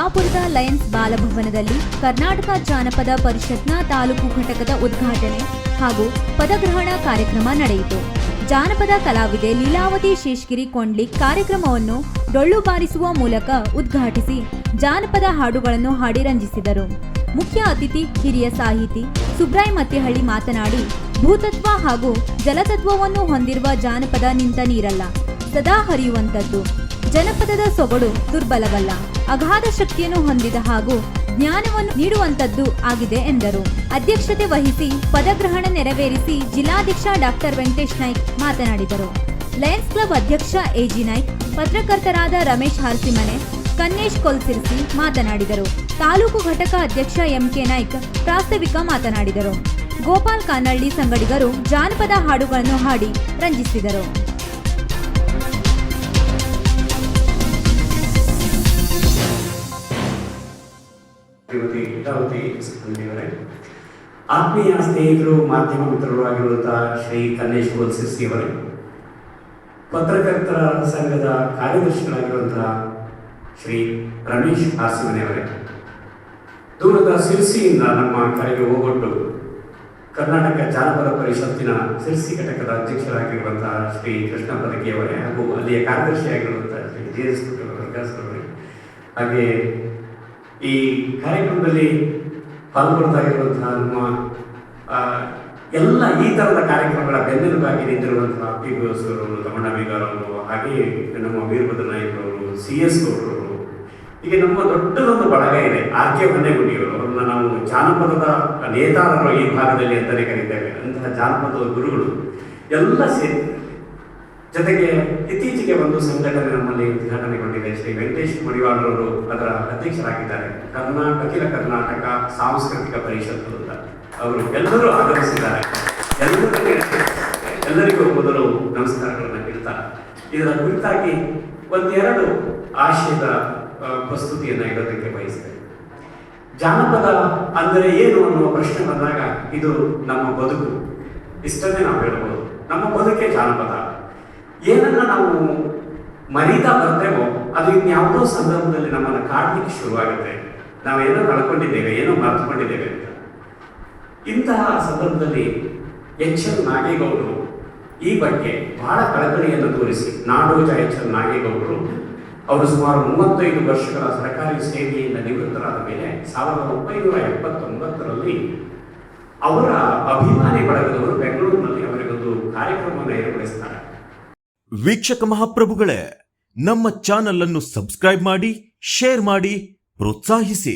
ಶಹಾಪುರದ Lions ಬಾಲಭವನದಲ್ಲಿ Karnataka ಜಾನಪದ ಪರಿಷತ್ನ ತಾಲೂಕು ಘಟಕದ ಉದ್ಘಾಟನೆ ಹಾಗೂ ಪದಗ್ರಹಣ ಕಾರ್ಯಕ್ರಮ ನಡೆಯಿತು. ಜಾನಪದ ಕಲಾವಿದೆ ಲೀಲಾವತಿ ಶೇಷಗಿರಿ ಕೊಂಡ್ಲಿಕ್ ಕಾರ್ಯಕ್ರಮವನ್ನು ಡೊಳ್ಳು ಬಾರಿಸುವ ಮೂಲಕ ಉದ್ಘಾಟಿಸಿ ಜಾನಪದ ಹಾಡುಗಳನ್ನು ಹಾಡಿ ರಂಜಿಸಿದರು. ಮುಖ್ಯ ಅತಿಥಿ ಹಿರಿಯ ಸಾಹಿತಿ ಸುಬ್ರಾಯ್ ಮತ್ತಿಹಳ್ಳಿ ಮಾತನಾಡಿ, ಭೂತತ್ವ ಹಾಗೂ ಜಲತತ್ವವನ್ನು ಹೊಂದಿರುವ ಜಾನಪದ ನಿಂತ ನೀರಲ್ಲ, ಸದಾ ಹರಿಯುವಂಥದ್ದು. ಜನಪದದ ಸೊಗಡು ದುರ್ಬಲವಲ್ಲ, ಅಗಾಧ ಶಕ್ತಿಯನ್ನು ಹೊಂದಿದ ಹಾಗೂ ಜ್ಞಾನವನ್ನು ನೀಡುವಂಥದ್ದು ಆಗಿದೆ ಎಂದರು. ಅಧ್ಯಕ್ಷತೆ ವಹಿಸಿ ಪದಗ್ರಹಣ ನೆರವೇರಿಸಿ ಜಿಲ್ಲಾಧ್ಯಕ್ಷ ಡಾಕ್ಟರ್ ವೆಂಕಟೇಶ್ ನಾಯ್ಕ್ ಮಾತನಾಡಿದರು. ಲಯನ್ಸ್ ಕ್ಲಬ್ ಅಧ್ಯಕ್ಷ ಎಜಿ ನಾಯ್ಕ್, ಪತ್ರಕರ್ತರಾದ ರಮೇಶ್ ಹಾರ್ಸಿಮನೆ, ಕನ್ನೇಶ್ ಕೊಲ್ಸಿರ್ಸಿ ಮಾತನಾಡಿದರು. ತಾಲೂಕು ಘಟಕ ಅಧ್ಯಕ್ಷ ಎಂಕೆ ನಾಯ್ಕ್ ಪ್ರಾಸ್ತಾವಿಕ ಮಾತನಾಡಿದರು. ಗೋಪಾಲ್ ಕಾನಳ್ಳಿ ಸಂಗಡಿಗರು ಜಾನಪದ ಹಾಡುಗಳನ್ನು ಹಾಡಿ ರಂಜಿಸಿದರು. ಆತ್ಮೀಯ ಸ್ನೇಹಿತರು, ಮಾಧ್ಯಮ ಮಿತ್ರರು ಆಗಿರುವಂತಹ ಶ್ರೀ ಕನ್ನೇಶ್ ಕೊಲ್ಸಿರ್ಸಿ ಅವರೇ, ಪತ್ರಕರ್ತರ ಸಂಘದ ಕಾರ್ಯದರ್ಶಿಗಳಾಗಿರುವಂತಹ ಶ್ರೀ ರಮೇಶ್ ಹಾರ್ಸಿಮನೆ ಅವರೇ, ದೂರದ ಸಿರ್ಸಿಯಿಂದ ನಮ್ಮ ಕರೆಗೆ ಹೋಗೊಟ್ಟು ಕರ್ನಾಟಕ ಜಾನಪದ ಪರಿಷತ್ತಿನ ಸಿರ್ಸಿ ಘಟಕದ ಅಧ್ಯಕ್ಷರಾಗಿರುವಂತಹ ಶ್ರೀ ಕೃಷ್ಣ ಪದಕಿಯವರೇ ಹಾಗೂ ಅಲ್ಲಿಯ ಕಾರ್ಯದರ್ಶಿಯಾಗಿರುವಂತಹ ಶ್ರೀ ಜೆ.ಎಸ್. ಅವರೇ, ಹಾಗೆ ಈ ಕಾರ್ಯಕ್ರಮದಲ್ಲಿ ಪಾಲ್ಗೊಳ್ತಾ ಇರುವಂತಹ ನಮ್ಮ ಎಲ್ಲ ಈ ಥರದ ಕಾರ್ಯಕ್ರಮಗಳ ಬೆನ್ನೆಲುಬಾಗಿ ನಿಂತಿರುವಂತಹ ಪಿ ಬಿ ಅವರು, ತಮ್ಮಣ್ಣ ಬೀಗಾರವರು, ಹಾಗೆಯೇ ನಮ್ಮ ವೀರಭದ್ರ ನಾಯ್ಕರವರು, CS ಗೌಡರವರು, ಹೀಗೆ ನಮ್ಮ ದೊಡ್ಡದೊಂದು ಬಳಗ ಇದೆ. ಆರ್.ಕೆ. ಹೊನ್ನೇಗುಂಡಿಯವರು, ಅವ್ರನ್ನ ನಾವು ಜಾನಪದದ ನೇತಾರರು ಈ ಭಾಗದಲ್ಲಿ ಅಂತಲೇ ಕರೀತೇವೆ. ಅಂತಹ ಜಾನಪದದ ಗುರುಗಳು ಎಲ್ಲ ಸೇರಿ, ಜೊತೆಗೆ ಇತ್ತೀಚೆಗೆ ಒಂದು ಸಂಘಟನೆ ನಮ್ಮಲ್ಲಿ ಉದ್ಘಾಟನೆಗೊಂಡಿದೆ. ಶ್ರೀ ವೆಂಕಟೇಶ್ ಮಡಿವಾಳರವರು ಅದರ ಅಧ್ಯಕ್ಷರಾಗಿದ್ದಾರೆ. ಅಖಿಲ ಕರ್ನಾಟಕ ಸಾಂಸ್ಕೃತಿಕ ಪರಿಷತ್ತು ಅಂತ ಅವರು ಎಲ್ಲರೂ ಆಗಮಿಸಿದ್ದಾರೆ. ಎಲ್ಲರಿಗೂ ಮೊದಲು ನಮಸ್ಕಾರಗಳನ್ನು ಹೇಳ್ತಾ, ಇದರ ಕುರಿತಾಗಿ ಒಂದೆರಡು ಆಶಯದ ಪ್ರಸ್ತುತಿಯನ್ನು ಇಡೋದಕ್ಕೆ ಬಯಸ್ತೇನೆ. ಜಾನಪದ ಅಂದರೆ ಏನು ಅನ್ನುವ ಪ್ರಶ್ನೆ ಬಂದಾಗ ಇದು ನಮ್ಮ ಬದುಕು, ಇಷ್ಟನ್ನೇ ನಾವು ಹೇಳ್ಬೋದು. ನಮ್ಮ ಬದುಕೆ ಜಾನಪದ. ಏನನ್ನ ನಾವು ಮರೀತಾ ಬರ್ತೇವೋ ಅದು ಇನ್ಯಾವುದೋ ಸಂದರ್ಭದಲ್ಲಿ ನಮ್ಮನ್ನು ಕಾಡ್ಲಿಕ್ಕೆ ಶುರುವಾಗುತ್ತೆ. ನಾವೇನೋ ಕಳ್ಕೊಂಡಿದ್ದೇವೆ, ಏನೋ ಮರೆತುಕೊಂಡಿದ್ದೇವೆ ಅಂತ. ಇಂತಹ ಸಂದರ್ಭದಲ್ಲಿ ಎಚ್.ಎಲ್. ನಾಗೇಗೌಡರು ಈ ಬಗ್ಗೆ ಬಹಳ ಕಳಕಳಿಯನ್ನು ತೋರಿಸಿ, ನಾಡೋಜ ಎಚ್.ಎಲ್. ನಾಗೇಗೌಡರು ಅವರು ಸುಮಾರು 35 ವರ್ಷಗಳ ಸರ್ಕಾರಿ ಸೇವೆಯಿಂದ ನಿವೃತ್ತರಾದ ಮೇಲೆ 1979ರಲ್ಲಿ ಅವರ ಅಭಿಮಾನಿ ಬಳಗದವರು ಬೆಂಗಳೂರಿನಲ್ಲಿ ಅವರಿಗೊಂದು ಕಾರ್ಯಕ್ರಮವನ್ನು ಏರ್ಪಡಿಸ್ತಾರೆ. ವೀಕ್ಷಕ ಮಹಾಪ್ರಭುಗಳೇ, ನಮ್ಮ ಚಾನಲ್ ಅನ್ನು ಸಬ್ಸ್ಕ್ರೈಬ್ ಮಾಡಿ, ಶೇರ್ ಮಾಡಿ, ಪ್ರೋತ್ಸಾಹಿಸಿ.